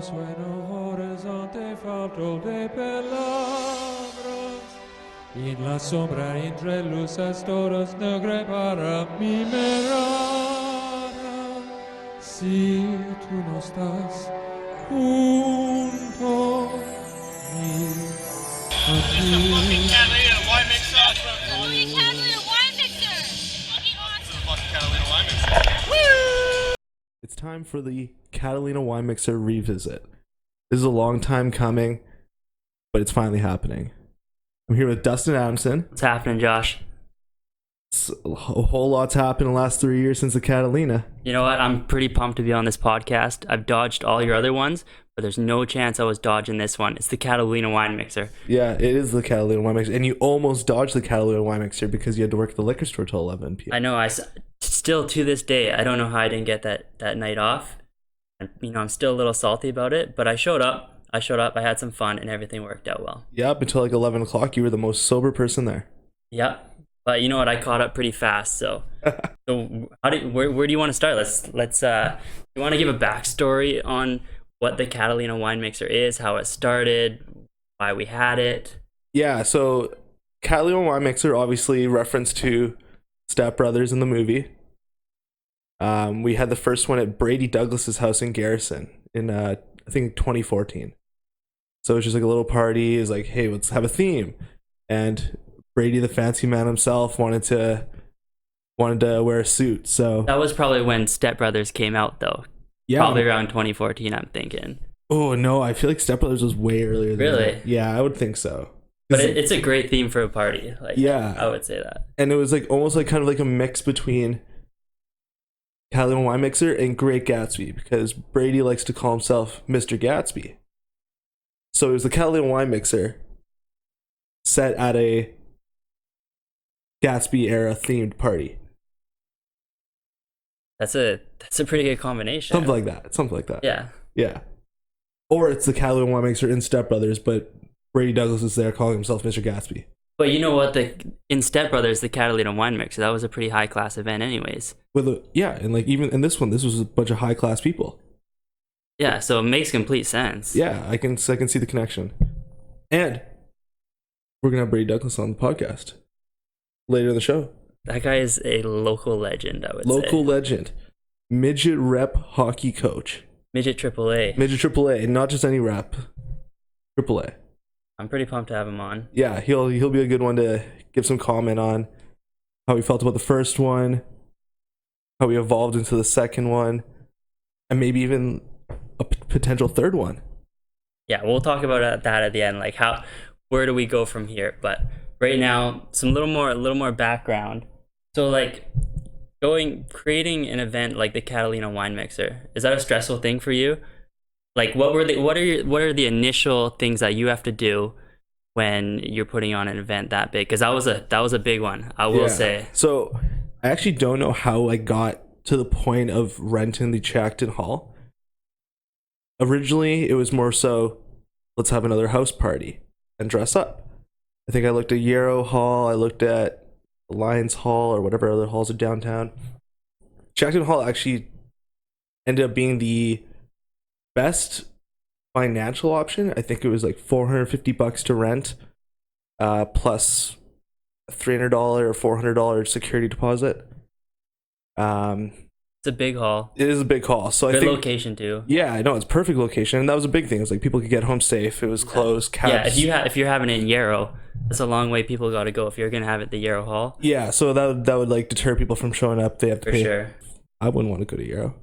sueno horizonte falto de palabras. En la sombra entre luces todas negras para mi mirada. Si tú no estás junto a mí, aquí. Catalina Wine Mixer. Catalina Wine Mixer! Fucking awesome! Fucking Catalina Wine Mixer. It's time for the Catalina Wine Mixer revisit. This is a long time coming, but it's finally happening. I'm here with Dustin Adamson. What's happening, Josh? A whole lot's happened in the last 3 years since the Catalina. You know what? I'm pretty pumped to be on this podcast. I've dodged all your other ones, but there's no chance I was dodging this one. It's the Catalina Wine Mixer. Yeah, it is the Catalina Wine Mixer. And you almost dodged the Catalina Wine Mixer because you had to work at the liquor store till 11 p.m. I know. Still to this day, I don't know how I didn't get that night off. And, I'm still a little salty about it, but I showed up. I had some fun, and everything worked out well. Yeah, up until like 11 o'clock, you were the most sober person there. Yep. But you know what? I caught up pretty fast. So where do you want to start? Let's. You want to give a backstory on what the Catalina Wine Mixer is, how it started, why we had it? Yeah. So Catalina Wine Mixer, obviously reference to Step Brothers in the movie. We had the first one at Brady Douglas's house in Garrison in I think 2014. So it was just like a little party. It was like, hey, let's have a theme, and Brady, the fancy man himself, wanted to wear a suit. So that was probably when Step Brothers came out, though. Yeah, probably around 2014. I'm thinking. Oh no, I feel like Step Brothers was way earlier than really? That. Yeah, I would think so. But it's a great theme for a party. Like, yeah, I would say that. And it was like almost like kind of like a mix between Catalina Wine Mixer and Great Gatsby, because Brady likes to call himself Mr. Gatsby. So it was the Catalina Wine Mixer set at a Gatsby era themed party. That's a pretty good combination. Something like that. Yeah. Yeah. Or it's the Catalina Wine Mixer in Step Brothers, but Brady Douglas is there calling himself Mr. Gatsby. But you know what? In Step Brothers, the Catalina Wine Mixer, that was a pretty high class event, anyways. And like even in this one, this was a bunch of high class people. Yeah, so it makes complete sense. Yeah, I can see the connection. And we're gonna have Brady Douglas on the podcast later in the show. That guy is a local legend, I would say. Local legend. Midget rep hockey coach. Midget AAA. Midget AAA, and not just any rep. AAA. I'm pretty pumped to have him on. Yeah, he'll be a good one to give some comment on how he felt about the first one, how he evolved into the second one, and maybe even a potential third one. Yeah, we'll talk about that at the end, like where do we go from here? But right now, a little more background. So like creating an event like the Catalina Wine Mixer, is that a stressful thing for you? Like what are the initial things that you have to do when you're putting on an event that big? Because that was a big one, I will say. So I actually don't know how I got to the point of renting the Chackton Hall. Originally, it was more so, let's have another house party and dress up. I think I looked at Yarrow Hall, I looked at Lions Hall, or whatever other halls are downtown. Chackton Hall actually ended up being the best financial option. I think it was like $450 to rent, plus a $300 or $400 security deposit. It's a big hall. It is a big hall. So Good I think location too. Yeah, I know, it's perfect location, and that was a big thing. It's like people could get home safe. It was closed. Cabs. Yeah, if you're having it in Yarrow, that's a long way people got to go if you're gonna have it at the Yarrow Hall. Yeah, so that would like deter people from showing up. They have to for pay. Sure. I wouldn't want to go to Yarrow.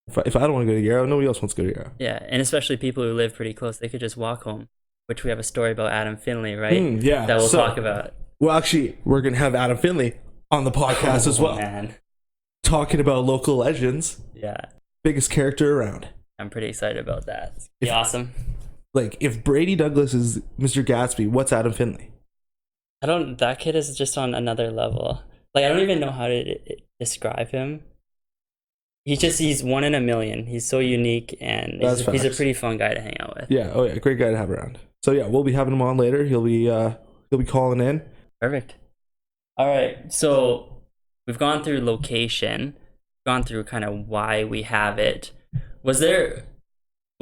If I don't want to go to Yarrow, nobody else wants to go to Yarrow. Yeah, and especially people who live pretty close, they could just walk home. Which we have a story about Adam Finley, right? Yeah, that we'll talk about. Well, actually, we're gonna have Adam Finley on the podcast as well. Man. Talking about local legends. Yeah. Biggest character around. I'm pretty excited about that. It's gonna be awesome. Like, if Brady Douglas is Mr. Gatsby, what's Adam Finley? That kid is just on another level. Like, I don't even know how to describe him. He's one in a million. He's so unique, and he's a pretty fun guy to hang out with. Yeah, great guy to have around. So yeah, we'll be having him on later. He'll be calling in. Perfect. All right, so we've gone through location, gone through kind of why we have it. Was there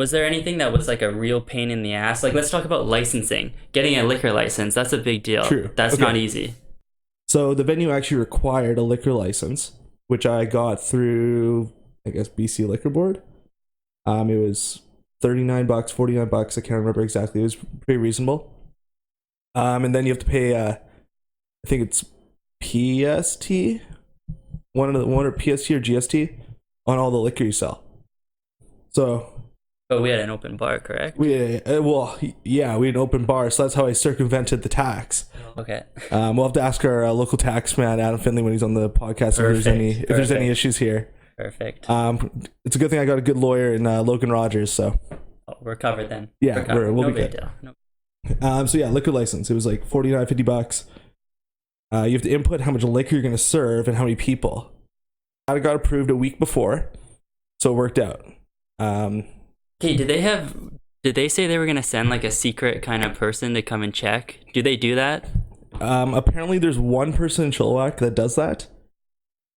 Was there anything that was like a real pain in the ass? Like, let's talk about licensing. Getting a liquor license, that's a big deal. True. That's Okay. not easy. So the venue actually required a liquor license, which I got through, I guess, BC Liquor Board. It was $39, $49. I can't remember exactly. It was pretty reasonable. And then you have to pay, I think it's PST, one or PST or GST on all the liquor you sell. So But we had an open bar, correct? we had an open bar, so that's how I circumvented the tax. Okay. We'll have to ask our local tax man, Adam Finley, when he's on the podcast if there's any issues here. Perfect. It's a good thing I got a good lawyer in Logan Rogers, so Oh, we're covered then. Yeah, We're covered. we'll no be big good. deal. No. So yeah, liquor license. It was like $49, $50. You have to input how much liquor you're going to serve and how many people. I got approved a week before, so it worked out. Okay, did they say they were gonna send like a secret kind of person to come and check? Do they do that? Apparently there's one person in Chilliwack that does that.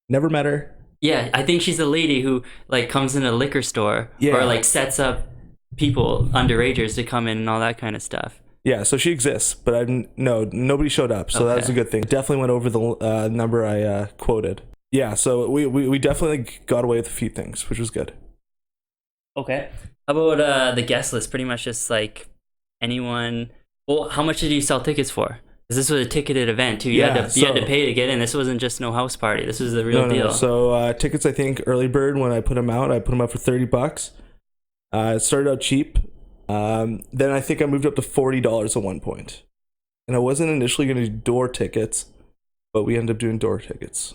Never met her. Yeah, I think she's a lady who like comes in a liquor store Yeah. or like sets up people, underagers, to come in and all that kind of stuff. Yeah, so she exists, but nobody showed up, so that was a good thing. Definitely went over the number I quoted. Yeah, so we definitely got away with a few things, which was good. Okay. How about the guest list? Pretty much just like anyone. Well, how much did you sell tickets for? Because this was a ticketed event too. You had to pay to get in. This wasn't just no house party. This was the real deal. So tickets, I think early bird, when I put them out for $30. It started out cheap. Then I think I moved up to $40 at one point. And I wasn't initially going to do door tickets, but we ended up doing door tickets.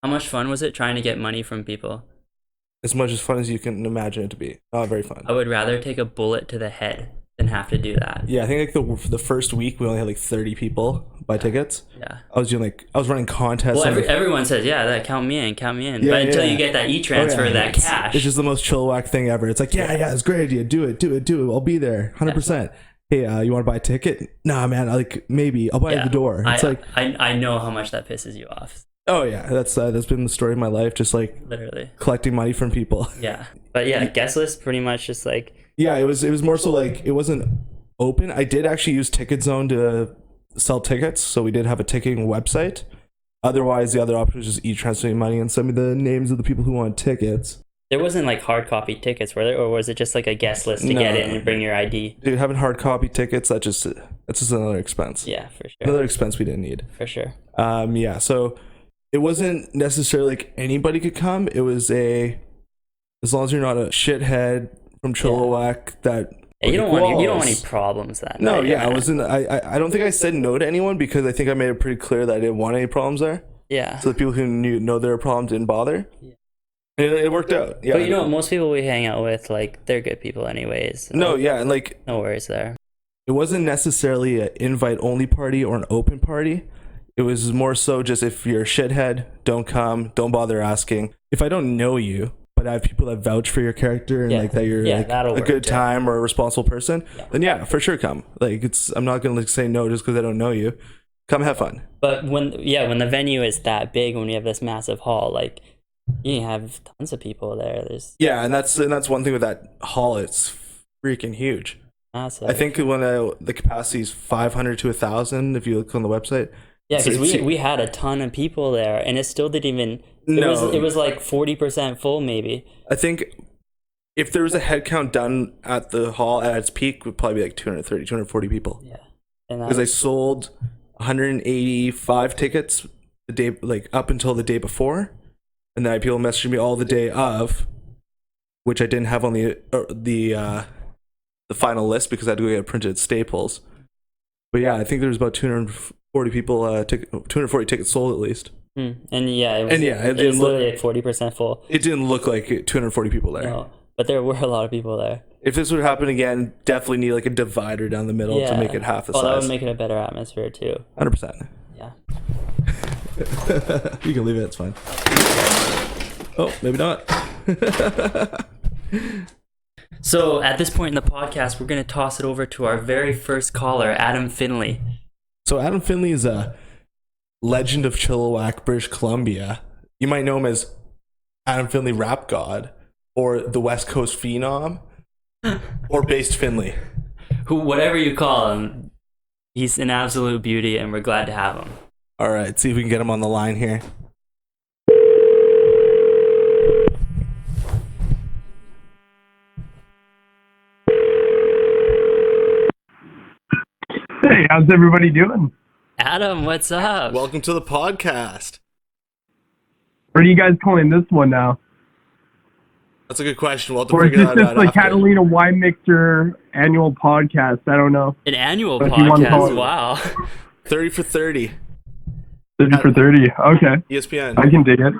How much fun was it trying to get money from people? As much as fun as you can imagine it to be. Not very fun. I would rather take a bullet to the head than have to do that. Yeah, I think like the first week we only had like 30 people buy tickets. Yeah. I was running contests. Well, everyone says, yeah, that count me in. Yeah, but until you get that e-transfer, that cash. It's just the most Chilliwack thing ever. It's like, yeah, it's a great idea. Do it. I'll be there. 100%. Hey, you want to buy a ticket? Nah, man. Maybe I'll buy it at the door. It's I know how much that pisses you off. Oh yeah, that's been the story of my life. Just like Literally collecting money from people. Yeah, but yeah, guest list pretty much just like. Yeah, it was more so like it wasn't open. I did actually use Ticket Zone to sell tickets, so we did have a ticketing website. Otherwise, the other option was just e-transferring money and send me the names of the people who want tickets. There wasn't like hard copy tickets, were there, or was it just like a guest list to get in and bring your ID? Dude, having hard copy tickets, that's just another expense. Yeah, for sure. Another expense we didn't need. For sure. Yeah, so it wasn't necessarily like anybody could come. It was as long as you're not a shithead from Chilliwack that. Yeah, you don't want any problems that No, night. yeah, I wasn't. I don't think I said no to anyone because I think I made it pretty clear that I didn't want any problems there. Yeah. So the people who know there were problems didn't bother. Yeah. And it worked out. Yeah. But you know what? Most people we hang out with, like, they're good people anyways. So no, yeah, and like no worries there. it wasn't necessarily an invite only party or an open party. It was more so just if you're a shithead, don't come, don't bother asking. If I don't know you, but I have people that vouch for your character and like that you're like a good time or a responsible person, then yeah, for sure come. Like I'm not gonna say no just because I don't know you. Come have fun. But when the venue is that big, when we have this massive hall, like you have tons of people there. And that's one thing with that hall. It's freaking huge. Massive. I think when the capacity is 500 to 1,000 if you look on the website. Yeah, because we had a ton of people there, and it still didn't even. It was like 40% full, maybe. I think if there was a head count done at the hall at its peak, it would probably be like 230, 240 people. Yeah, because I sold 185 tickets the day, like up until the day before, and then I had people messaging me all the day of, which I didn't have on the final list because I had to go get printed at Staples. But yeah, I think there was about 240 people, 240 tickets sold at least. And yeah, it was literally like 40% full. It didn't look like 240 people there. No, but there were a lot of people there. If this would happen again, definitely need like a divider down the middle to make it half the size. That would make it a better atmosphere too. 100%. Yeah. You can leave it, it's fine. Oh, maybe not. So at this point in the podcast, we're going to toss it over to our very first caller, Adam Finley. So Adam Finley is a legend of Chilliwack, British Columbia. You might know him as Adam Finley Rap God or the West Coast Phenom. Or based Finley. Whatever you call him, he's an absolute beauty, and we're glad to have him. All right, see if we can get him on the line here. Hey, how's everybody doing? Adam, what's up? Welcome to the podcast. Where are you guys calling this one now? That's a good question. We'll have to Or is figure this that just out the after. Catalina Wine Mixer annual podcast? I don't know. An annual If you wanna call podcast. it- Wow. 30 for 30. 30 for 30. Okay, ESPN. I can dig it.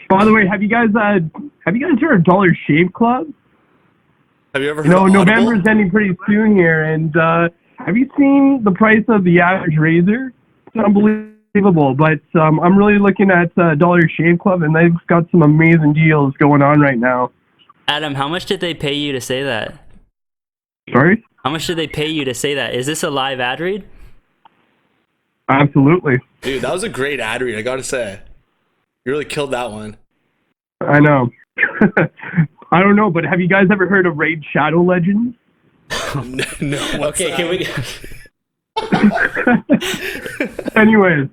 By the way, have you guys heard of Dollar Shave Club? Have you ever heard You know, of Audible? November's ending pretty soon here, and have you seen the price of the average razor? It's unbelievable, but I'm really looking at Dollar Shave Club, and they've got some amazing deals going on right now. Adam, how much did they pay you to say that? Sorry? How much did they pay you to say that? Is this a live ad read? Absolutely. Dude, that was a great ad read, I gotta say. You really killed that one. I know. I don't know, but have you guys ever heard of Raid Shadow Legends? No, what's Okay, that? Anyways,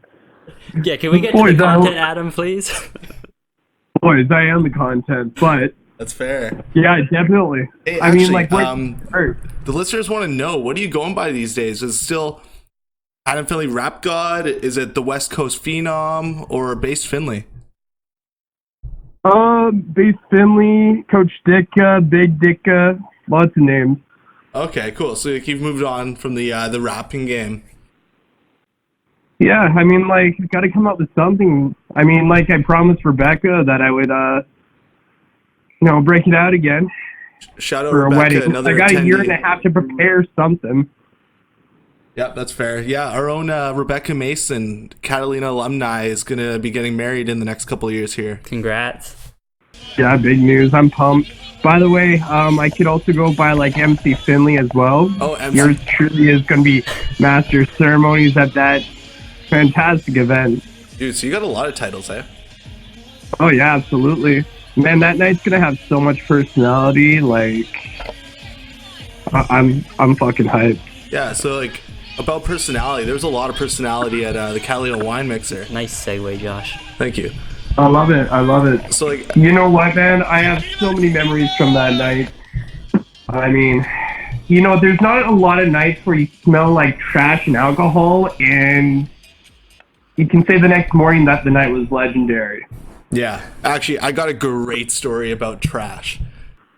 can we get to Boys, the I- content, Adam, please? boys, I am the content, but That's fair. yeah, definitely. Hey, I mean, actually, like, what? the listeners want to know, what are you going by these days? Is it still Adam Finley Rap God? Is it the West Coast Phenom or Based Finley? Base Finley, Coach Dicka, Big Dicka, lots of names. Okay, cool. So you've moved on from the rapping game. Yeah, I mean, like, got to come up with something. I mean, like, I promised Rebecca that I would, break it out again Shout out for a Rebecca, wedding. another I got a year and attendee. a half to prepare something. Yep, that's fair. Yeah, our own Rebecca Mason, Catalina alumni, is going to be getting married in the next couple of years here. Congrats. Yeah, big news. I'm pumped. By the way, I could also go by like MC Finley as well. Oh, MC. Yours truly is going to be master ceremonies at that fantastic event. Dude, so you got a lot of titles, eh? Oh yeah, absolutely. Man, that night's going to have so much personality. Like, I'm fucking hyped. Yeah, so like about personality, there's a lot of personality at the Catalina Wine Mixer. Nice segue, Josh. Thank you. I love it. I love it. So like, You know what, man? I have so many memories from that night. I mean, there's not a lot of nights where you smell like trash and alcohol, and you can say the next morning that the night was legendary. yeah, actually, I got a great story about trash.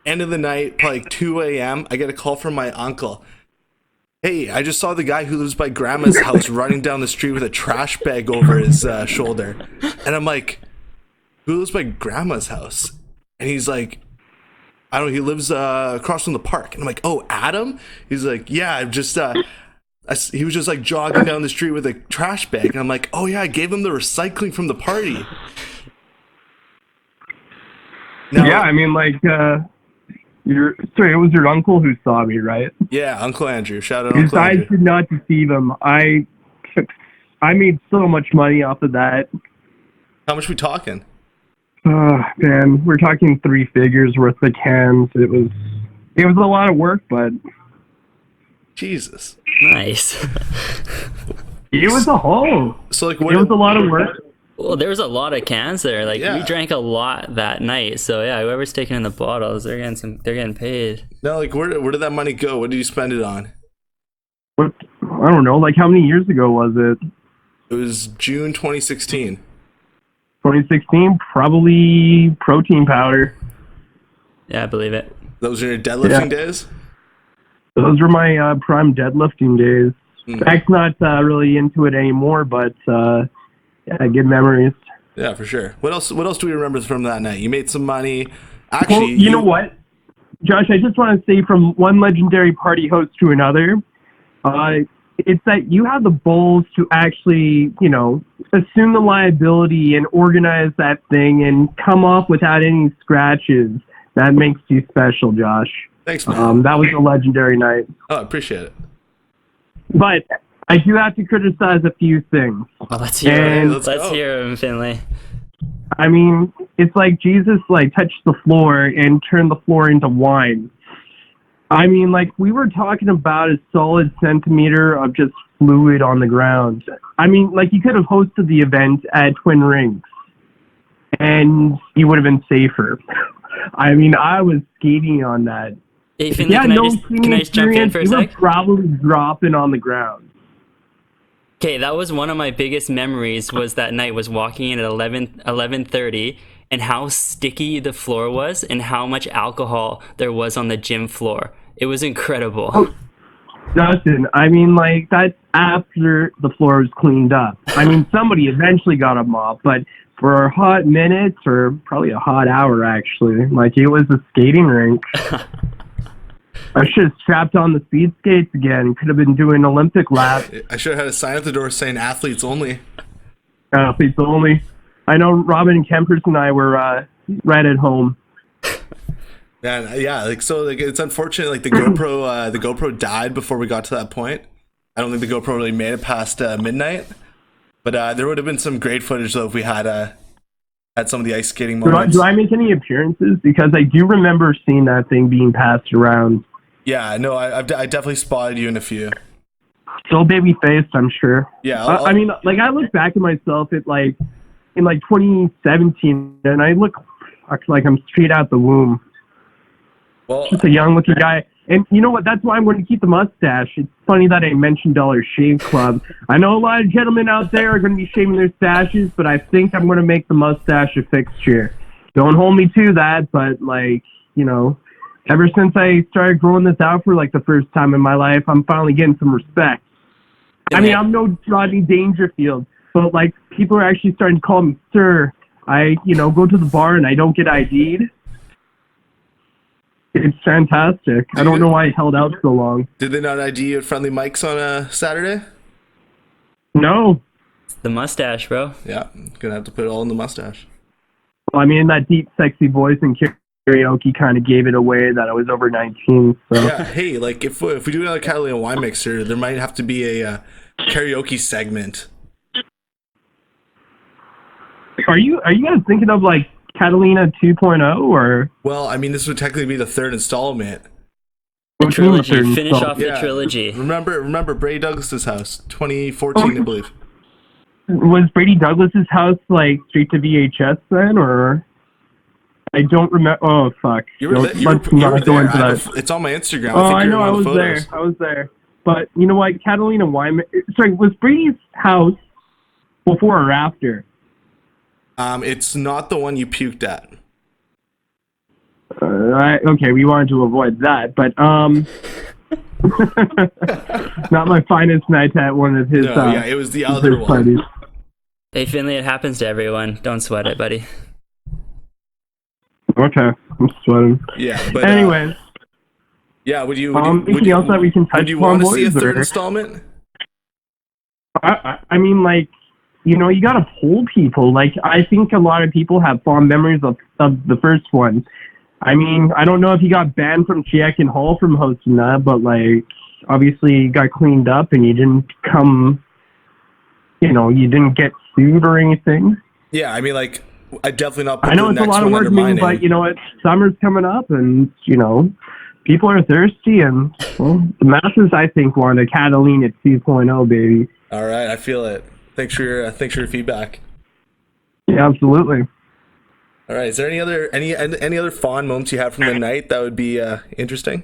End of the night, probably like 2 a.m., I get a call from my uncle. Hey, I just saw the guy who lives by grandma's house running down the street with a trash bag over his shoulder. And I'm like, who lives by grandma's house? And he's like, I don't know, he lives across from the park. And I'm like, oh, Adam? He's like, yeah, I've just, he was just like jogging down the street with a trash bag. And I'm like, oh yeah, I gave him the recycling from the party. Now, Yeah, I mean, like, it was your uncle who saw me, right? yeah, Uncle Andrew. Shout out His Uncle eyes Andrew. did not deceive him. I made so much money off of that. How much we talking? Man, we're talking 3 figures worth of cans. It was a lot of work, but Jesus. Nice. it was a haul. So like, It was a lot of work. Well, there was a lot of cans there. Like Yeah. we drank a lot that night. So yeah, whoever's taking in the bottles, they're getting paid. no, like where did that money go? What did you spend it on? What? I don't know. Like, how many years ago was it? It was June 2016. 2016? Probably protein powder. Yeah, I believe it. Those are your deadlifting days? Those were my prime deadlifting days. Zach's not really into it anymore, but yeah, good memories. Yeah, for sure. What else do we remember from that night? You made some money. Well, Actually, you know what, Josh? I just want to say, from one legendary party host to another, it's that you have the balls to actually, assume the liability and organize that thing and come off without any scratches. That makes you special, Josh. Thanks, man. That was a legendary night. Oh, I appreciate it. But I do have to criticize a few things. Well, let's hear And- him. Let's Let's go. hear him, Finley. I mean, it's like Jesus touched the floor and turned the floor into wine. I mean, like, we were talking about a solid centimeter of just fluid on the ground. I mean, like, you could have hosted the event at Twin Rinks, and you would have been safer. I mean, I was skating on that. Hey, If Finley, you had no can skiing I just jump in experience, for a you were sec? probably dropping on the ground. Okay, that was one of my biggest memories. Was that night was walking in at 11:30, and how sticky the floor was, and how much alcohol there was on the gym floor. It was incredible. Oh, Dustin, I mean, like, that's after the floor was cleaned up. I mean, somebody eventually got a mop, but for a hot minute, or probably a hot hour, actually, like, it was a skating rink. I should have strapped on the speed skates again. Could have been doing Olympic laps. I should have had a sign at the door saying athletes only. Athletes only. I know Robin Kempers and I were right at home. Man, yeah, like so, like it's unfortunate. Like the GoPro died before we got to that point. I don't think the GoPro really made it past midnight. But there would have been some great footage though if we had some of the ice skating moments. Do I make any appearances? Because I do remember seeing that thing being passed around. Yeah, no, I definitely spotted you in a few. Still baby faced, I'm sure. Yeah, I mean, like, I look back at myself in 2017, and I look like I'm straight out the womb. Well, Just a young looking guy. And you know what? That's why I'm going to keep the mustache. It's funny that I mentioned Dollar Shave Club. I know a lot of gentlemen out there are going to be shaving their stashes, but I think I'm going to make the mustache a fixture. Don't hold me to that, but, like, you know, ever since I started growing this out for, like, the first time in my life, I'm finally getting some respect. I mean, I'm no Rodney Dangerfield, but, like, people are actually starting to call me sir. I, go to the bar and I don't get ID'd. It's fantastic. I don't know why I held out so long. Did they not ID you at Friendly Mike's on a Saturday? No. The mustache, bro. Yeah, gonna have to put it all in the mustache. Well, I mean, that deep, sexy voice in karaoke kind of gave it away that I was over 19. So. Yeah, hey, like if we do another Catalina Wine Mixer, there might have to be a karaoke segment. Are you guys thinking of, like, Catalina 2.0 or? Well, I mean, this would technically be the third installment. The trilogy. Finish off the trilogy. Remember Brady Douglas's house, 2014, I believe. Was Brady Douglas's house, like, straight to VHS then, or? I don't remember. Oh, fuck. You were there. It's on my Instagram. I know. I was there. But you know what? Catalina Wine. Sorry, was Brady's house before or after? It's not the one you puked at. Okay, we wanted to avoid that, but not my finest night at one of his. No, it was the other one. Parties. Hey, Finley, it happens to everyone. Don't sweat it, buddy. Okay, I'm sweating. Yeah, but anyways. Yeah, would you anything else that we can touch want upon, to see a third or? installment? I mean, like, you gotta poll people. Like, I think a lot of people have fond memories of the first one. I mean, I don't know if he got banned from Chiek and Hall from hosting that, but, like, obviously he got cleaned up and you didn't you didn't get sued or anything. Yeah, I mean, like, I definitely not put I know the it's a next lot of one work, under my name. but you know what? Summer's coming up and, people are thirsty and, well, the masses, I think, want a Catalina 2.0, baby. All right, I feel it. Thanks for your feedback. Yeah, absolutely. All right, is there any other fond moments you had from the night that would be interesting?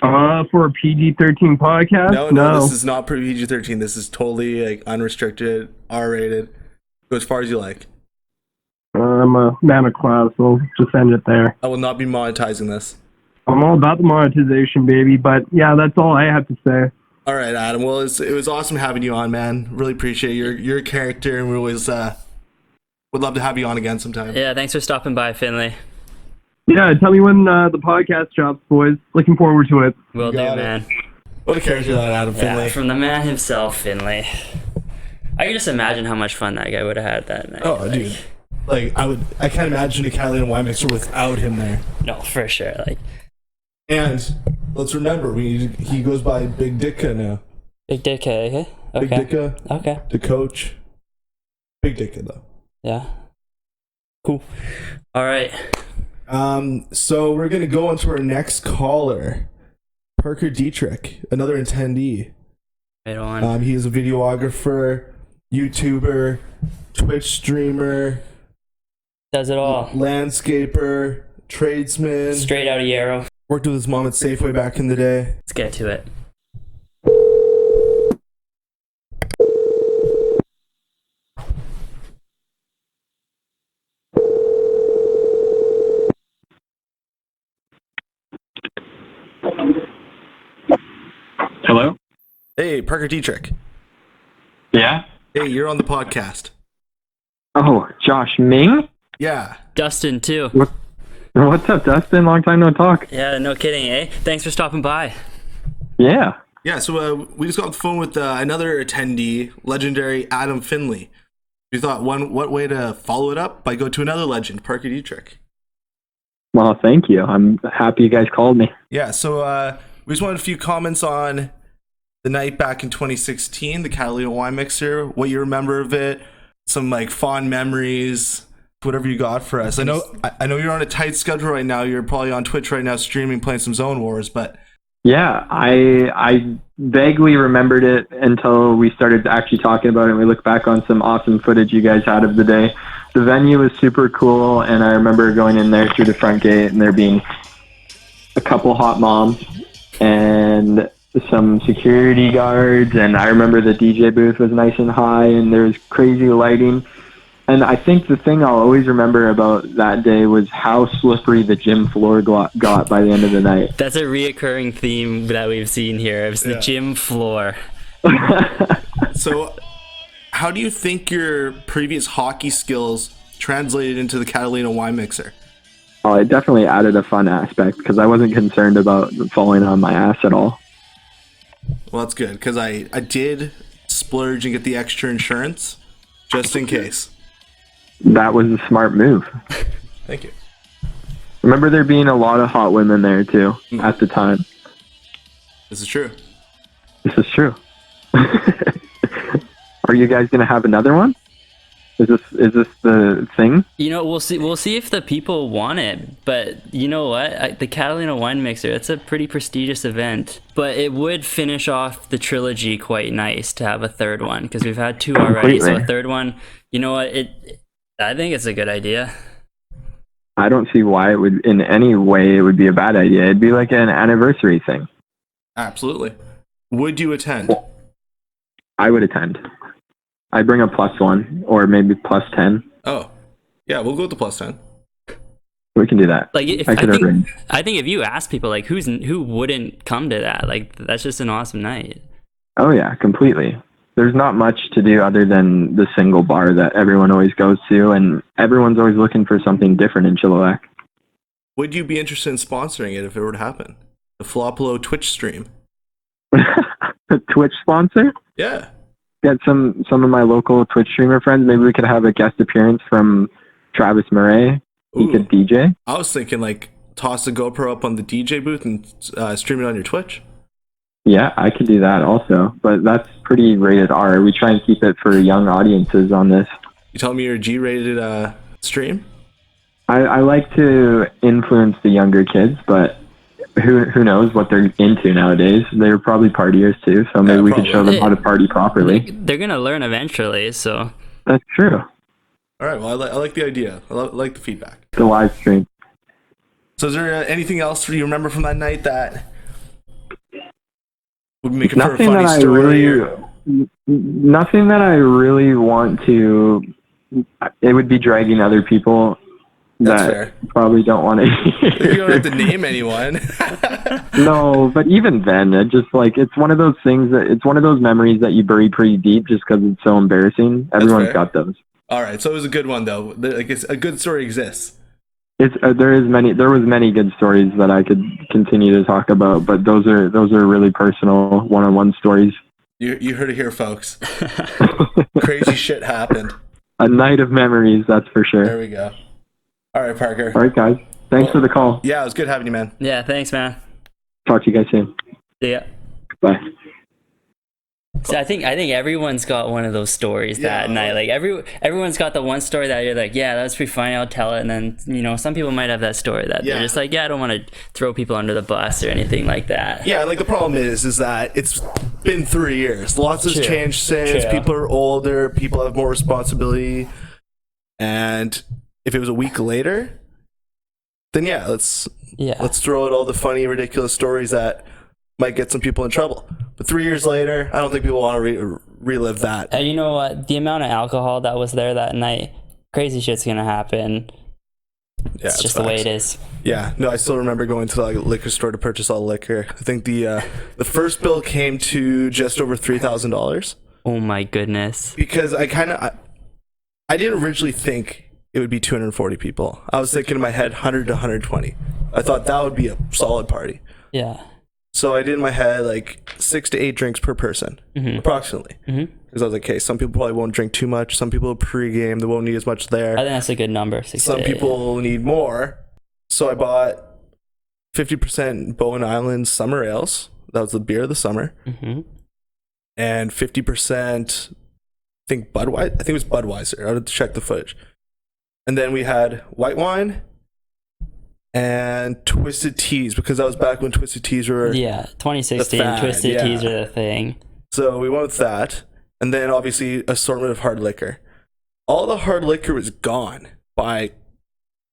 For a PG-13 podcast? No, this is not PG-13. This is totally, like, unrestricted, R-rated. Go as far as you like. I'm a man of class, so just end it there. I will not be monetizing this. I'm all about the monetization, baby, but yeah, that's all I have to say. All right, Adam. Well, it was awesome having you on, man. Really appreciate your character, and we always would love to have you on again sometime. Yeah, thanks for stopping by, Finley. Yeah, tell me when the podcast drops, boys. Looking forward to it. Will do, man. What a character that Adam Finley. Yeah, from the man himself, Finley. I can just imagine how much fun that guy would have had that night. Oh, dude. Like, I can't imagine a Catalina Wine Mixer without him there. No, for sure. Like, and let's remember, he goes by Big Dicka now. Big Dicka, okay? Big Dicka. Okay. The coach. Big Dicka, though. Yeah. Cool. All right. So we're gonna go on to our next caller, Parker Dietrich, another attendee. Right on. He is a videographer, YouTuber, Twitch streamer, Does it all. landscaper, tradesman. Straight out of Yarrow. Worked with his mom at Safeway back in the day. Let's get to it. Hello? Hey, Parker Dietrich. Yeah? Hey, you're on the podcast. Oh, Josh Ming? Yeah. Dustin, too. What's up, Dustin? Long time no talk. Yeah, no kidding, eh? Thanks for stopping by. Yeah. Yeah, so we just got off the phone with another attendee, legendary Adam Finley. We thought, what way to follow it up? By go to another legend, Parker Dietrich. Well, thank you. I'm happy you guys called me. Yeah, so we just wanted a few comments on the night back in 2016, the Catalina Wine Mixer, what you remember of it, some like fond memories, whatever you got for us. I know you're on a tight schedule right now. You're probably on Twitch right now streaming, playing some Zone Wars, but... Yeah, I vaguely remembered it until we started actually talking about it, and we looked back on some awesome footage you guys had of the day. The venue was super cool, and I remember going in there through the front gate and there being a couple hot moms and some security guards, and I remember the DJ booth was nice and high, and there was crazy lighting. And I think the thing I'll always remember about that day was how slippery the gym floor got by the end of the night. That's a reoccurring theme that we've seen here. It's the gym floor. So, how do you think your previous hockey skills translated into the Catalina Wine Mixer? Oh, it definitely added a fun aspect because I wasn't concerned about falling on my ass at all. Well, that's good, because I did splurge and get the extra insurance, just in case. That was a smart move. Thank you. Remember there being a lot of hot women there, too, at the time. This is true. This is true. Are you guys going to have another one? Is this the thing? You know, we'll see if the people want it. But you know what? The Catalina Wine Mixer, it's a pretty prestigious event. But it would finish off the trilogy quite nice to have a third one, because we've had two already. So a third one, you know what? I think it's a good idea. I don't see why it would, in any way, it would be a bad idea. It'd be like an anniversary thing. Absolutely. Would you attend? I would attend. I'd bring a +1 or maybe +10. Oh, yeah, we'll go with the +10. We can do that. Like, I think if you ask people, like, who wouldn't come to that? Like, that's just an awesome night. Oh yeah, completely. There's not much to do other than the single bar that everyone always goes to, and everyone's always looking for something different in Chilliwack. Would you be interested in sponsoring it if it were to happen? The Flopolo Twitch stream. A Twitch sponsor? Yeah. Get some of my local Twitch streamer friends. Maybe we could have a guest appearance from Travis Murray. He could DJ. I was thinking, like, toss a GoPro up on the DJ booth and stream it on your Twitch. Yeah, I could do that also, but that's pretty rated R. We try and keep it for young audiences on this. You telling me you're a G-rated stream? I like to influence the younger kids, but who knows what they're into nowadays. They're probably partiers too, so maybe we could show them how to party properly. They're going to learn eventually, so... That's true. All right, well, I like the idea. I like the feedback. The live stream. So is there anything else you remember from that night that would make it for a funny story? Nothing that I really want to... It would be dragging other people that probably don't want to hear. You don't have to name anyone. No, but even then, it's one of those things it's one of those memories that you bury pretty deep just because it's so embarrassing. Everyone's got those. All right, so it was a good one though. Like, a good story exists. There was many good stories that I could continue to talk about, but those are really personal one-on-one stories. You heard it here, folks. Crazy shit happened. A night of memories, that's for sure. There we go. All right, Parker. All right, guys. Thanks for the call. Yeah, it was good having you, man. Yeah, thanks, man. Talk to you guys soon. See ya. Bye. So I think everyone's got one of those stories that night. Like everyone's got the one story that you're like, yeah, that's pretty funny, I'll tell it. And then, you know, some people might have that story that they're just like, yeah, I don't want to throw people under the bus or anything like that. Yeah, like the problem is that it's been 3 years. Lots has changed since. People are older, people have more responsibility. And if it was a week later, then let's throw out all the funny, ridiculous stories that might get some people in trouble. But 3 years later, I don't think people want to relive that. And you know what? The amount of alcohol that was there that night, crazy shit's gonna happen. Yeah, it's just the way it is. Yeah, no, I still remember going to the liquor store to purchase all the liquor. I think the first bill came to just over $3,000. Oh my goodness! Because I didn't originally think it would be 240 people. I was thinking in my head 100 to 120. I thought that would be a solid party. Yeah. So I did in my head like 6 to 8 drinks per person, approximately. Because I was like, okay, some people probably won't drink too much. Some people pre-game, they won't need as much there. I think that's a good number. Some people need more. So I bought 50% Bowen Island Summer Ales. That was the beer of the summer. And 50%, I think it was Budweiser. I had to check the footage. And then we had white wine and Twisted Teas, because that was back when Twisted Teas were 2016 Twisted Teas are the thing. So we went with that, and then obviously assortment of hard liquor. All the hard liquor was gone by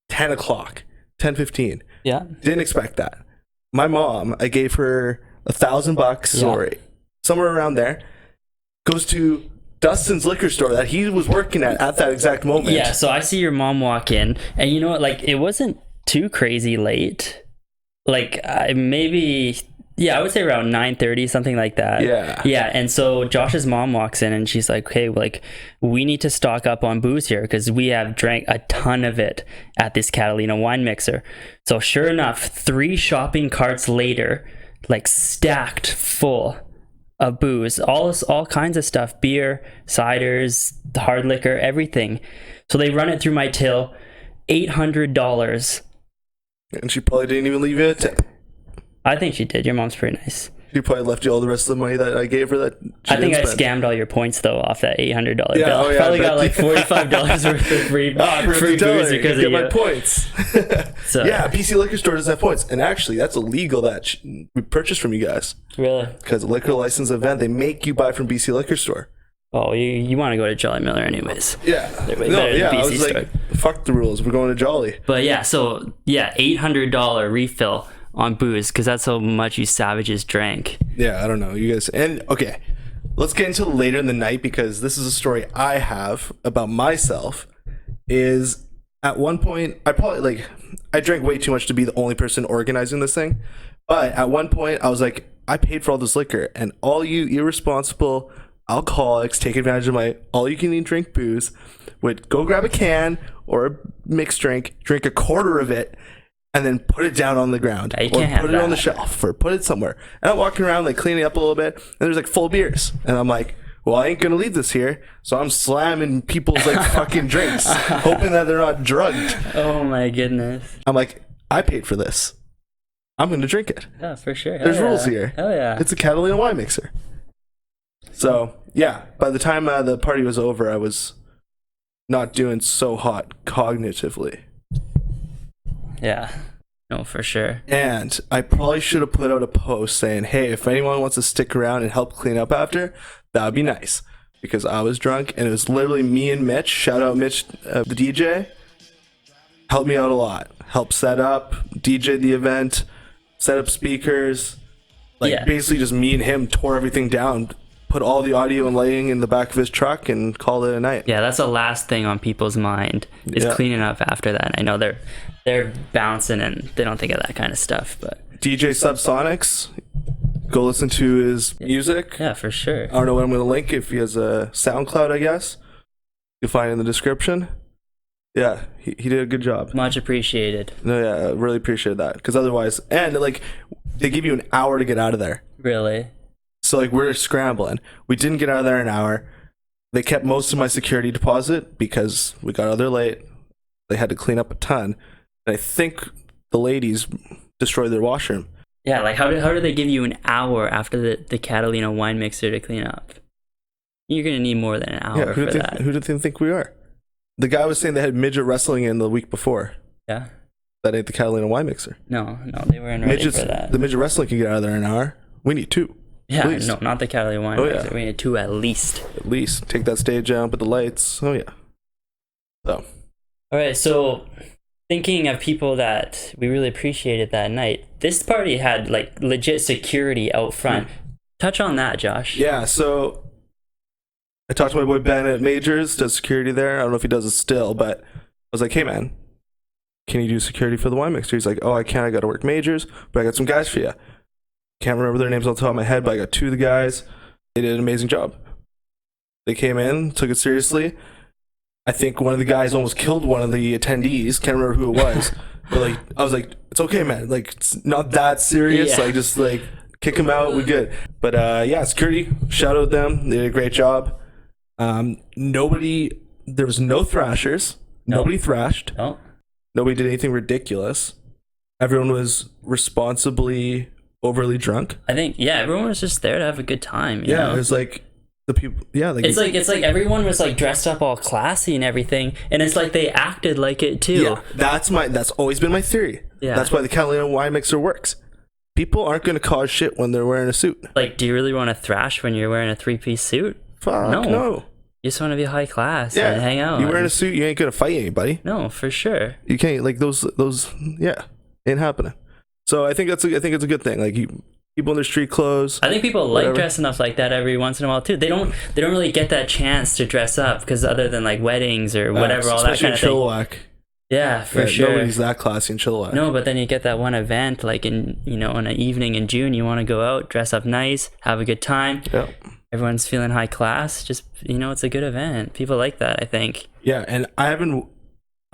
10 o'clock, 10:15. Yeah, didn't expect that. My mom, I gave her $1,000 or somewhere around there. Goes to Dustin's liquor store that he was working at that exact moment. Yeah, so I see your mom walk in, and you know what? Like, it wasn't too crazy late. Like, maybe, I would say around 9:30, something like that. Yeah, and so Josh's mom walks in, and she's like, hey, like, we need to stock up on booze here, because we have drank a ton of it at this Catalina Wine Mixer. So sure enough, 3 shopping carts later, like, stacked full of booze, all kinds of stuff, beer, ciders, hard liquor, everything. So they run it through my till, $800. And she probably didn't even leave you a tip. I think she did. Your mom's pretty nice. She probably left you all the rest of the money that I gave her. That I think I scammed all your points though off that $800 bill. Oh, Probably got like $45 worth of free booze because of you. My points. So, yeah, PC Liquor Store does have points, and actually that's illegal that we purchased from you guys. Really? Because a liquor license event, they make you buy from BC Liquor Store. Oh, you want to go to Jolly Miller anyways? Yeah. I was like, fuck the rules. We're going to Jolly. But yeah, so $800 refill on booze, because that's how much you savages drank. Yeah, I don't know, you guys. And okay, let's get into later in the night, because this is a story I have about myself. Is at one point I drank way too much to be the only person organizing this thing, but at one point I was like, I paid for all this liquor, and all you irresponsible alcoholics take advantage of my all you can eat drink booze, would go grab a can or a mixed drink a quarter of it, and then put it down on the ground, or put it on the shelf, or put it somewhere. And I'm walking around like cleaning up a little bit, and there's like full beers, and I'm like, well, I ain't gonna leave this here, so I'm slamming people's like fucking drinks, hoping that they're not drugged. Oh my goodness! I'm like, I paid for this, I'm gonna drink it. Yeah, for sure. There's rules here. Hell yeah! It's a Catalina Wine Mixer. So yeah, by the time the party was over, I was not doing so hot cognitively. Yeah, no, for sure. And I probably should have put out a post saying, hey, if anyone wants to stick around and help clean up after, that would be nice. Because I was drunk, and it was literally me and Mitch. Shout out Mitch, the DJ. Helped me out a lot. Helped set up, DJ the event, set up speakers. Basically just me and him tore everything down. Put all the audio and lighting in the back of his truck and called it a night. Yeah, that's the last thing on people's mind is cleaning up after that. I know they're bouncing and they don't think of that kind of stuff, but DJ Subsonics, go listen to his music. Yeah, for sure. I don't know what I'm going to link. If he has a SoundCloud, I guess you'll find it in the description. Yeah, he did a good job. Much appreciated. No, yeah, I really appreciate that, because otherwise, and like they give you an hour to get out of there. Really? So like we're scrambling. We didn't get out of there in an hour. They kept most of my security deposit because we got out there late. They had to clean up a ton. And I think the ladies destroyed their washroom. Yeah, like how do they give you an hour after the Catalina Wine Mixer to clean up? you're gonna need more than an hour Yeah, for that. who did they think we are? The guy was saying they had midget wrestling in the week before. Yeah. That ain't the Catalina Wine Mixer. No, they weren't ready for that. The midget wrestling can get out of there in an hour. We need 2. Yeah, least. no, not the Catalina Wine Oh, Mixer. yeah. We need 2 at least. At least take that stage down, put the lights. Oh yeah. So. All right, so thinking of people that we really appreciated that night, this party had like legit security out front. Touch on that, Josh. Yeah, so I talked to my boy Ben at Majors, does security there. I don't know if he does it still, but I was like, hey man, can you do security for the wine mixer? He's like, oh, I can't, I gotta work Majors, but I got some guys for you. Can't remember their names on the top of my head, but I got 2 of the guys. They did an amazing job. They came in, took it seriously. I think one of the guys almost killed one of the attendees. Can't remember who it was. But like, I was like, it's okay, man. Like, it's not that serious. Yeah. Like, just like kick them out. We're good. But yeah, security, shout out them. They did a great job. There was no thrashers. Nope. Nobody thrashed. Oh, Nobody did anything ridiculous. Everyone was responsibly overly drunk. I think everyone was just there to have a good time. You Yeah, know? it was like the people. Yeah, like It's like everyone was like dressed up all classy and everything, and it's like they acted like it too. Yeah, that's always been my theory. Yeah. That's why the Catalina Wine Mixer works. People aren't going to cause shit when they're wearing a suit. Like, do you really want to thrash when you're wearing a 3-piece suit? Fuck no. You just want to be high class Yeah, and hang out. You wearing a suit, you ain't going to fight anybody. No, for sure. You can't like those. Yeah, ain't happening. So I think it's a good thing. Like people in their street clothes. I think people like whatever. dressing up like that every once in a while too. They don't really get that chance to dress up because other than like weddings or whatever, all that especially kind of thing. Chilliwack. Yeah, for Yeah, sure. Nobody's that classy in Chilliwack. No, but then you get that one event like in on an evening in June. You want to go out, dress up nice, have a good time. Yeah. Everyone's feeling high class. Just it's a good event. People like that, I think. Yeah, and I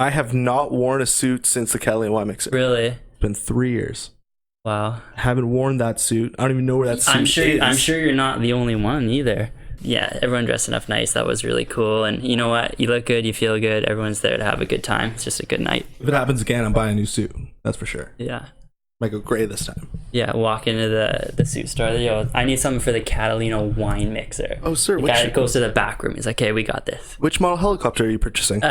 have not worn a suit since the Catalina Wine Mixer. Really? It's been 3 years. Wow. I haven't worn that suit. I don't even know where that suit is. I'm sure you're not the only one either. Yeah, everyone dressing up nice. That was really cool. And you know what? You look good. You feel good. Everyone's there to have a good time. It's just a good night. If it happens again, I'm buying a new suit. That's for sure. Yeah. Might go gray this time. Yeah, walk into the suit store. Yo, I need something for the Catalina Wine Mixer. Oh, sir. The guy goes to the back room. He's like, hey, we got this. Which model helicopter are you purchasing?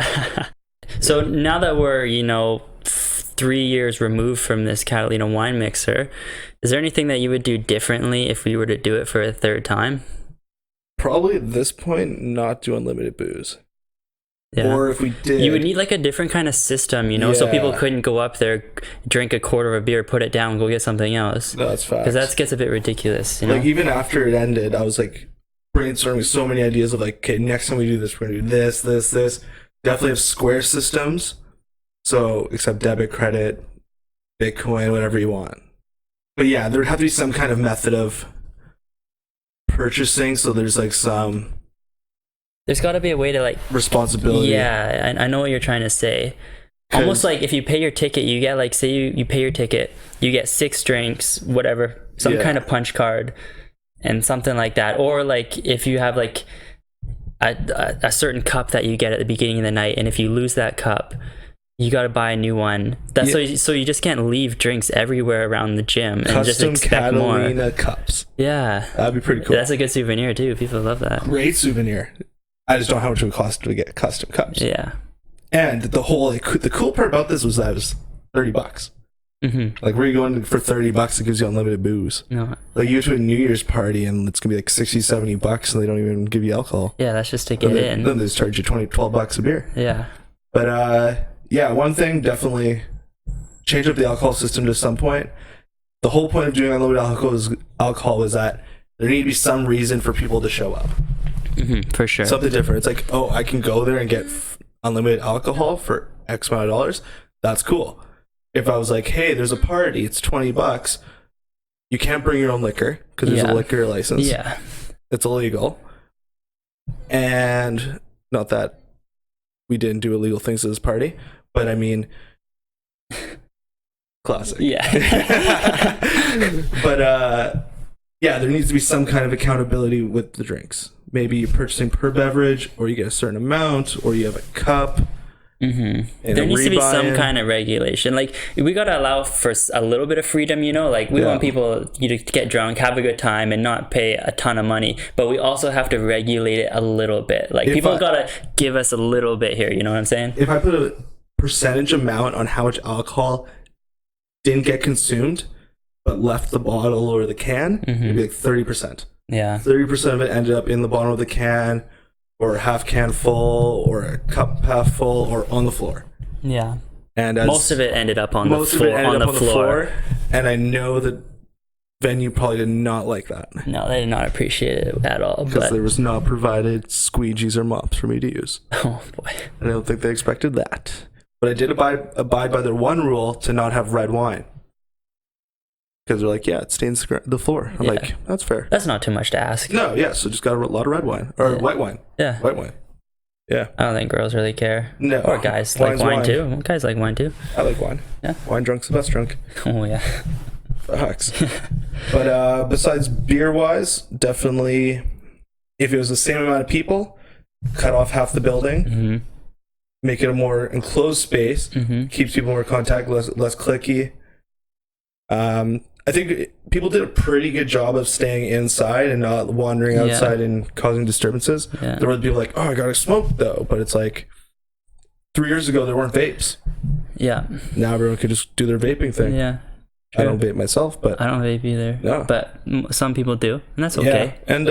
So now that we're, 3 years removed from this Catalina Wine Mixer, is there anything that you would do differently if we were to do it for a third time? Probably at this point, not do unlimited booze. Yeah. Or if we did, You would need like a different kind of system, so people Yeah. couldn't go up there, drink a quarter of a beer, put it down, and go get something else. No, that's facts. Because that gets a bit ridiculous, Like even after it ended, I was like brainstorming so many ideas of like, okay, next time we do this, we're gonna do this, this, this. Definitely have square systems. So accept debit, credit, Bitcoin, whatever you want. But yeah, there would have to be some kind of method of purchasing. So there's like some There's got to be a way to like. responsibility. Yeah, I know what you're trying to say. Almost like if you pay your ticket, you get like, say you pay your ticket, you get 6 drinks, whatever, some Yeah. kind of punch card and something like that. Or like if you have like a certain cup that you get at the beginning of the night, and if you lose that cup, you got to buy a new one. That's so you just can't leave drinks everywhere around the gym and just Custom expect more. Catalina cups. Yeah. That'd be pretty cool. That's a good souvenir too. People love that. Great souvenir. I just don't know how much it would cost to get custom cups. Yeah. And the cool part about this was that it was $30. Mm-hmm. Like, where are you going for $30? It gives you unlimited booze. No. Like, you go to a New Year's party and it's gonna be like $60-$70 and they don't even give you alcohol. Yeah, that's just to get in. Then they just charge you $12 a beer. Yeah. But yeah, one thing, definitely change up the alcohol system to some point. The whole point of doing unlimited alcohol was that there need to be some reason for people to show up. Mm-hmm, for sure. Something different. It's like, oh, I can go there and get unlimited alcohol for X amount of dollars. That's cool. If I was like, hey, there's a party, it's $20. You can't bring your own liquor because there's a liquor license. Yeah. It's illegal. And not that we didn't do illegal things at this party, but I mean, classic. Yeah. But yeah, there needs to be some kind of accountability with the drinks. Maybe you're purchasing per beverage, or you get a certain amount, or you have a cup. Mm-hmm. And There needs to be some rebuy- kind of regulation. Like, we gotta allow for a little bit of freedom, you know. Like, we want people to get drunk, have a good time, and not pay a ton of money. But we also have to regulate it a little bit. Like, people gotta give us a little bit here. You know what I'm saying? If I put a percentage amount on how much alcohol didn't get consumed, but left the bottle or the can, it'd be like 30%. Yeah. 30% of it ended up in the bottom of the can, or a half can full, or a cup half full, or on the floor. Yeah. And most of it ended up on the floor. And I know the venue probably did not like that. No, they did not appreciate it at all. Because there was not provided squeegees or mops for me to use. Oh boy. And I don't think they expected that. But I did abide by their one rule to not have red wine. Because they're like, yeah, it stains the floor. I'm like, that's fair. That's not too much to ask. No, yeah, so just got a lot of red wine. Or white wine. Yeah. White wine. Yeah. I don't think girls really care. No. Or guys like wine too. Guys like wine too. I like wine. Yeah. Wine drunk's the best drunk. Oh, yeah. Facts. But besides beer-wise, definitely, if it was the same amount of people, cut off half the building, make it a more enclosed space, keeps people more contact, less clicky. I think people did a pretty good job of staying inside and not wandering outside and causing disturbances. Yeah. There were people like, oh, I gotta smoke though, but it's like 3 years ago there weren't vapes. Yeah. Now everyone could just do their vaping thing. Yeah. I don't vape myself, but I don't vape either. No. But some people do, and that's okay. Yeah. And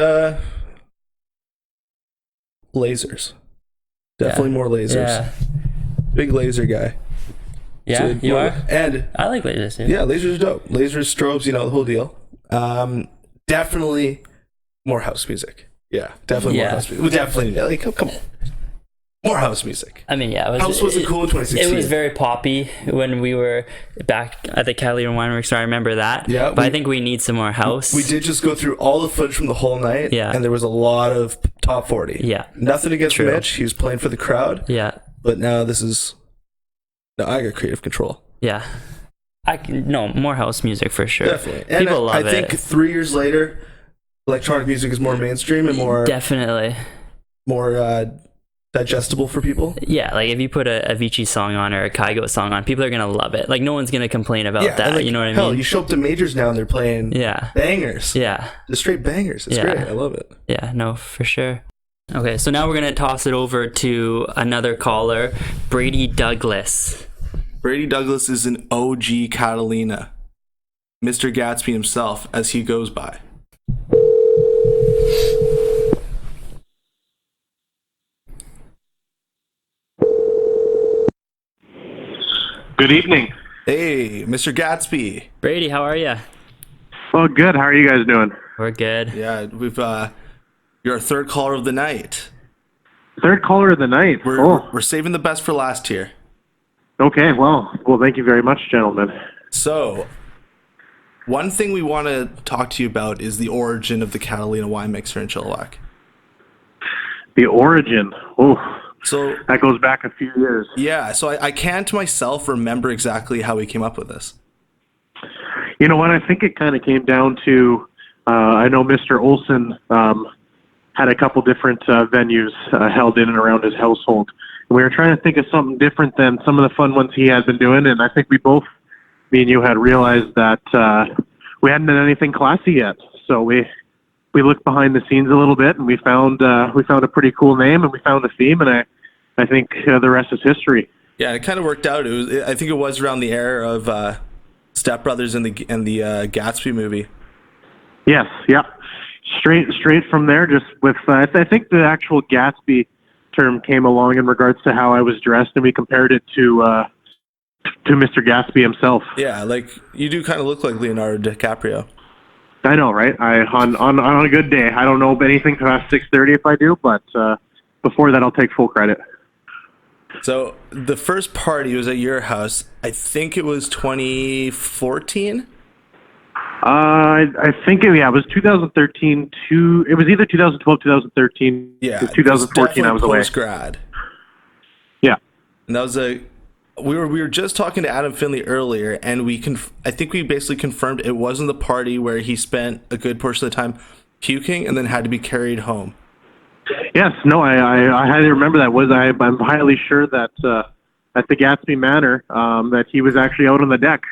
lasers. Definitely more lasers. Yeah. Big laser guy. Yeah, So, you are? And I like lasers, too. yeah, lasers are dope. Lasers, strobes, you know, the whole deal. Definitely more house music. Yeah, definitely more house music. Definitely, like, come on. More house music. I mean, yeah. House wasn't cool in 2016. It was very poppy when we were back at the Catalina Wine Mixer. I remember that. Yeah, but I think we need some more house. We did just go through all the footage from the whole night. Yeah. And there was a lot of top 40. Yeah. Nothing against True. Mitch. He was playing for the crowd. Yeah. But now this is... Now I got creative control. Yeah. No, more house music for sure. Definitely. And People love it. I think 3 years later, electronic music is more mainstream and more... Definitely. More digestible for people. Yeah, like if you put a Avicii song on or a Kygo song on, people are going to love it. Like no one's going to complain about that. Like, you know what I hell, mean? you show up to majors now and they're playing bangers. Yeah. Just straight bangers. It's great. I love it. Yeah, no, for sure. Okay, so now we're going to toss it over to another caller, Brady Douglas. Brady Douglas is an OG Catalina. Mr. Gatsby himself, as he goes by. Good evening. Hey, Mr. Gatsby. Brady, how are you? Well, good. How are you guys doing? We're good. Yeah, you're our third caller of the night. Third caller of the night. We're saving the best for last here. Okay, well, thank you very much, gentlemen. So, one thing we want to talk to you about is the origin of the Catalina Wine Mixer in Chilliwack. The origin. So that goes back a few years. Yeah, so I can't myself remember exactly how we came up with this. You know what? I think it kind of came down to, I know Mr. Olson had a couple different venues held in and around his household. We were trying to think of something different than some of the fun ones he had been doing, and I think me and you had realized that we hadn't done anything classy yet. So we looked behind the scenes a little bit, and we found a pretty cool name, and we found a theme, and I think the rest is history. Yeah, it kind of worked out. I think it was around the era of Step Brothers and the Gatsby movie. Yes, yeah, straight from there. Just with I think the actual Gatsby term came along in regards to how I was dressed, and we compared it to Mr. Gatsby himself. Yeah, like you do kind of look like Leonardo DiCaprio. I know, right? On a good day, I don't know anything past 6:30 if I do, but before that, I'll take full credit. So the first party was at your house. I think it was 2014. I think it was 2013. It was either 2012, 2013. Yeah, 2014. I was away. Post-grad. Yeah, and that was we were just talking to Adam Finley earlier, and I think we basically confirmed it wasn't the party where he spent a good portion of the time puking and then had to be carried home. Yes, no, I highly remember that. I'm highly sure that at the Gatsby Manor, that he was actually out on the deck.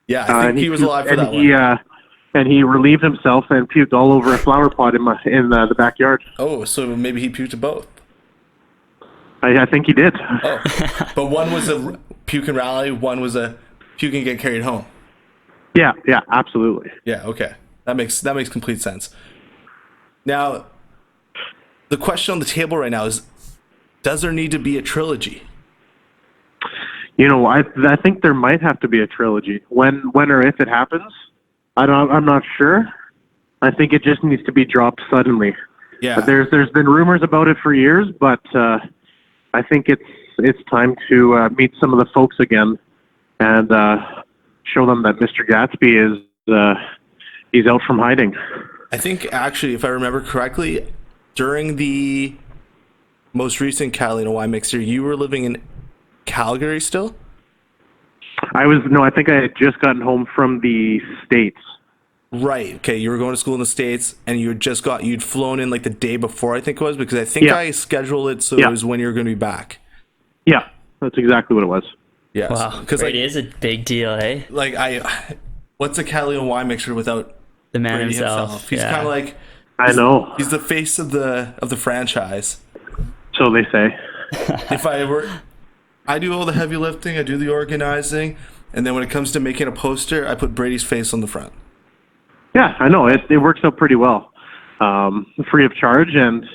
Yeah, I think and he was alive for and that he, one. And he relieved himself and puked all over a flower pot in the backyard. Oh, so maybe he puked to both. I think he did. Oh, but one was a puke and rally, one was a puke and get carried home. Yeah, absolutely. Yeah, okay. That makes complete sense. Now, the question on the table right now is, does there need to be a trilogy? You know, I think there might have to be a trilogy. When or if it happens, I'm not sure. I think it just needs to be dropped suddenly. Yeah. There's been rumors about it for years, but I think it's time to meet some of the folks again and show them that Mr. Gatsby is he's out from hiding. I think actually, if I remember correctly, during the most recent Catalina Wine Mixer, you were living in Calgary still? I think I had just gotten home from the States. Right. Okay. You were going to school in the States, and you'd flown in like the day before, I think it was, because I think I scheduled it so it was when you were going to be back. Yeah, that's exactly what it was. Yes. Wow. Because it is a big deal, eh? Like what's a Catalina Wine Mixer without the man Brady himself? He's kind of like, I know. He's the face of the franchise. So they say. I do all the heavy lifting, I do the organizing, and then when it comes to making a poster, I put Brady's face on the front. Yeah, I know. It works out pretty well. Free of charge, and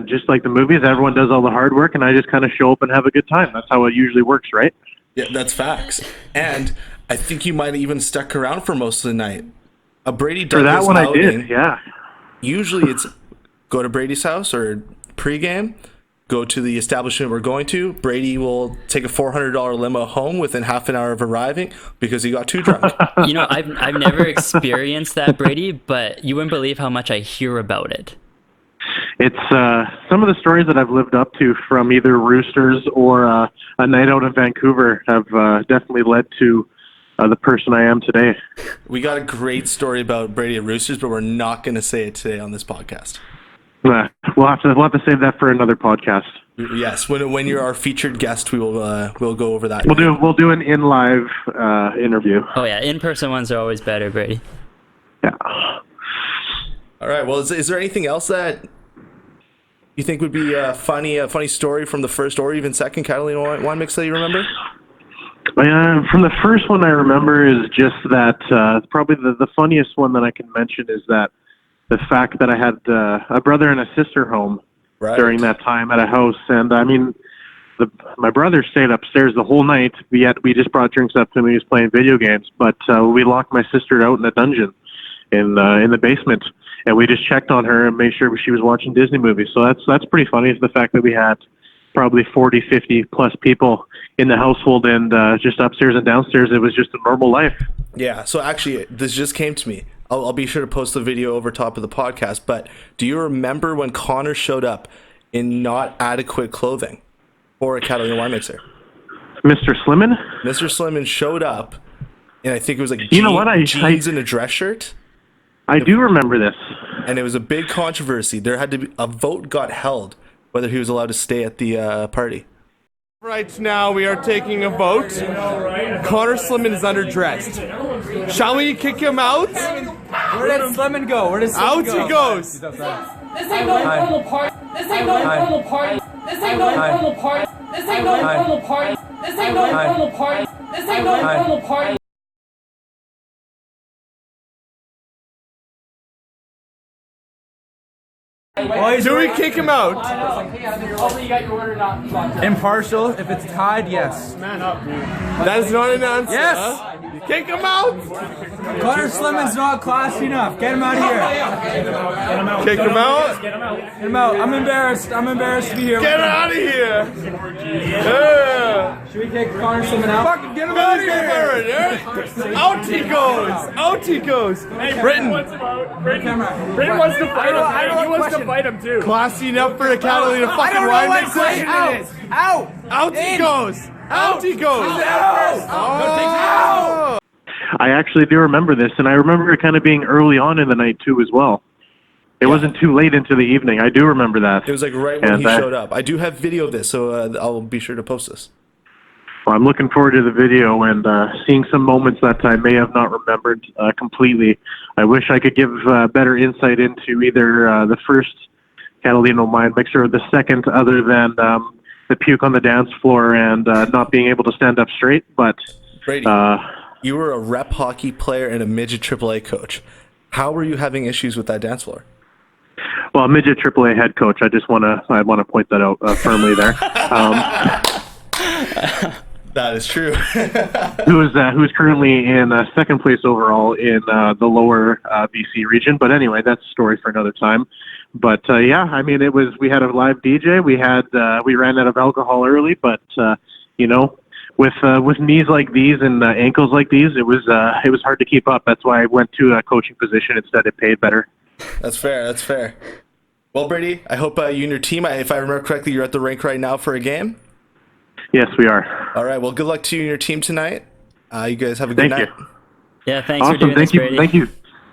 just like the movies, everyone does all the hard work, and I just kind of show up and have a good time. That's how it usually works, right? Yeah, that's facts. And I think you might have even stuck around for most of the night. A Brady Douglas for that one, outing, I did, yeah. Usually it's go to Brady's house or pregame, go to the establishment we're going to. Brady will take a $400 limo home within half an hour of arriving because he got too drunk. You know, I've never experienced that, Brady, but you wouldn't believe how much I hear about it. It's some of the stories that I've lived up to from either Roosters or a night out in Vancouver have definitely led to the person I am today. We got a great story about Brady at Roosters, but we're not going to say it today on this podcast. We'll have to save that for another podcast. Yes, when you're our featured guest, we'll go over that. We'll do an in live interview. Oh yeah, in person ones are always better, Brady. Yeah. All right. Well, is there anything else that you think would be a funny story from the first or even second Catalina Wine Mix that you remember? From the first one I remember is just that probably the funniest one that I can mention is that the fact that I had a brother and a sister home during that time at a house. And I mean, my brother stayed upstairs the whole night, yet we just brought drinks up to him. He was playing video games, but we locked my sister out in a dungeon in the basement, and we just checked on her and made sure she was watching Disney movies. So that's pretty funny, is the fact that we had probably 40, 50 plus people in the household, and just upstairs and downstairs, it was just a normal life. Yeah, so actually, this just came to me. I'll be sure to post the video over top of the podcast, but do you remember when Connor showed up in not adequate clothing for a Catalina Wine Mixer? Mr. Slimmin? Mr. Slimmin showed up, and I think it was like jeans and a dress shirt. I do remember this. And it was a big controversy. There had to be a vote got held whether he was allowed to stay at the party. Right now, we are taking a vote. Connor Slimmin is underdressed. Shall we kick him out? Where did Slimmin go? Out he goes. This ain't no normal party. This ain't no normal party. This ain't no normal party. This ain't no normal party. This ain't no normal party. This ain't no normal party. Do we kick him out? Impartial. If it's tied, yes. That is not an answer. Yes. Huh? Kick him out. Connor Slimmin's not classy enough. Get him out of here. Kick him out. Get him out. I'm embarrassed. To be here. Get out of here. Yeah. Should we kick Connor Slimmin out? Fucking get him out of here. Out he goes. Out he goes. Britton. Britton wants to fight him. He wants to fight him too. Classy enough for a Catalina fucking wine mixer. Out. Out he goes. Out he goes. Out. I actually do remember this, and I remember it kind of being early on in the night too as well. It wasn't too late into the evening. I do remember that. It was like right when he showed up. I do have video of this, so I'll be sure to post this. Well, I'm looking forward to the video and seeing some moments that I may have not remembered completely. I wish I could give better insight into either the first Catalina Wine Mixer or the second, other than the puke on the dance floor and not being able to stand up straight. But Brady, you were a rep hockey player and a midget AAA coach. How were you having issues with that dance floor? well, midget AAA head coach. I want to point that out firmly there. That is true. who's currently in second place overall in the lower BC region. But anyway, that's a story for another time. But yeah, I mean, we had a live DJ. We ran out of alcohol early, but you know, with knees like these and ankles like these, it was hard to keep up. That's why I went to a coaching position instead. It paid better. That's fair. That's fair. Well, Brady, I hope you and your team, if I remember correctly, you're at the rink right now for a game. Yes, we are. All right. Well, good luck to you and your team tonight. You guys have a good night. You. Yeah, thanks Awesome. for doing this, Brady. Thank you.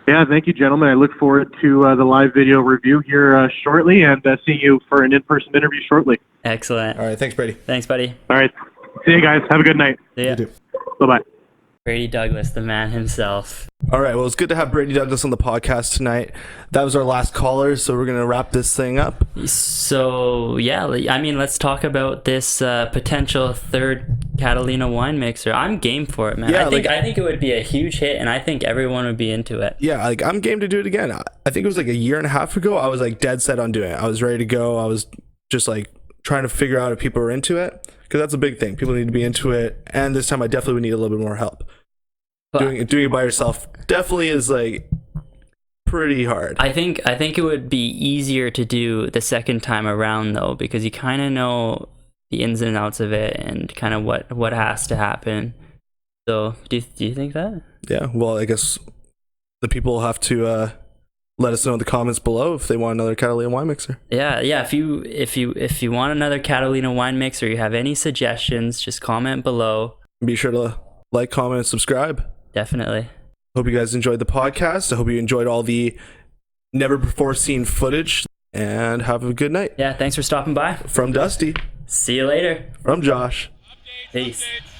Yeah, thank you, gentlemen. I look forward to the live video review here shortly, and seeing you for an in-person interview shortly. Excellent. All right. Thanks, Brady. Thanks, buddy. All right. See you guys. Have a good night. See ya. You too. Bye-bye. Brady Douglas, the man himself. All right. Well, it's good to have Brady Douglas on the podcast tonight. That was our last caller, so we're going to wrap this thing up. So, yeah, I mean, let's talk about this potential third Catalina Wine Mixer. I'm game for it, man. Yeah, I think it would be a huge hit, and I think everyone would be into it. Yeah, I'm game to do it again. I think it was like a year and a half ago. I was like dead set on doing it. I was ready to go. I was just like trying to figure out if people were into it, because that's a big thing. People need to be into it, and this time I definitely would need a little bit more help. Doing it by yourself definitely is like pretty hard. I think it would be easier to do the second time around, though, because you kind of know the ins and outs of it and kind of what has to happen. So do you think that? Yeah. Well, I guess the people will have to let us know in the comments below if they want another Catalina Wine Mixer. Yeah. If you want another Catalina Wine Mixer, or you have any suggestions, just comment below. Be sure to like, comment, and subscribe. Definitely. Hope you guys enjoyed the podcast. I hope you enjoyed all the never before seen footage, and have a good night. Yeah, thanks for stopping by. From Dusty. See you later. From Josh. Peace. Updates.